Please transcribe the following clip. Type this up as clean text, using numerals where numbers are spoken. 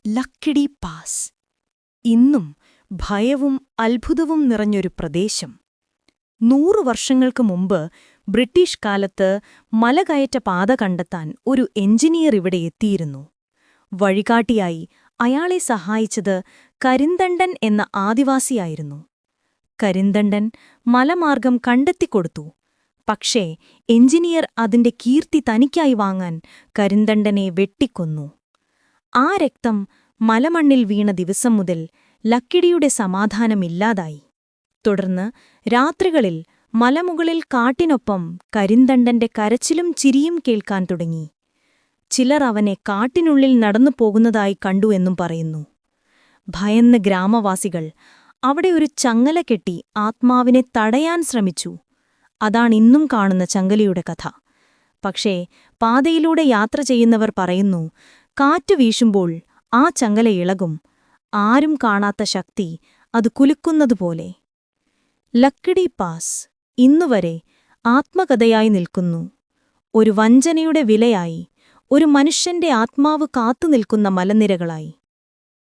Lakkidi pass. ഇന്നും ഭയവും അത്ഭുതവും നിറഞ്ഞൊരു പ്രദേശം. 100 വർഷങ്ങൾക്ക് മുമ്പ് ബ്രിട്ടീഷ് കാലത്ത് മലകയറ്റ പാത കണ്ടെത്താൻ ഒരു എഞ്ചിനീയർ ഇവിടെ എത്തിയിരുന്നു. വഴികാട്ടിയായി അയാളെ സഹായിച്ചത് കരിന്തണ്ടൻ എന്ന ആദിവാസിയായിരുന്നു. കരിന്തണ്ടൻ മലമാർഗം കണ്ടെത്തിക്കൊടുത്തു. പക്ഷേ എഞ്ചിനീയർ അതിന്റെ കീർത്തി തനിക്കായി വാങ്ങാൻ കരിന്തണ്ടനെ വെട്ടിക്കൊന്നു. ആ രക്തം മലമണ്ണിൽ വീണ ദിവസം മുതൽ ലക്കിടിയുടെ സമാധാനമില്ലാതായി. തുടർന്ന് രാത്രികളിൽ മലമുകളിൽ കാട്ടിനൊപ്പം കരിന്തണ്ടന്റെ കരച്ചിലും ചിരിയും കേൾക്കാൻ തുടങ്ങി. ചിലർ അവനെ കാട്ടിനുള്ളിൽ നടന്നു പോകുന്നതായി കണ്ടു എന്നും പറയുന്നു. ഭയന്ന് ഗ്രാമവാസികൾ അവിടെ ഒരു ചങ്ങല കെട്ടി ആത്മാവിനെ തടയാൻ ശ്രമിച്ചു. അതാണിന്നും കാണുന്ന ചങ്ങലയുടെ കഥ. പക്ഷേ പാതയിലൂടെ യാത്ര ചെയ്യുന്നവർ പറയുന്നു, കാറ്റു വീശുമ്പോൾ ആ ചങ്ങല ഇളകും. ആരും കാണാത്ത ശക്തി അത് കുലുക്കുന്നതുപോലെ. ലക്കിടി പാസ് ഇന്നുവരെ ആത്മകഥയായി നിൽക്കുന്നു. ഒരു വഞ്ചനയുടെ വിലയായി, ഒരു മനുഷ്യന്റെ ആത്മാവ് കാത്തുനിൽക്കുന്ന മലനിരകളായി.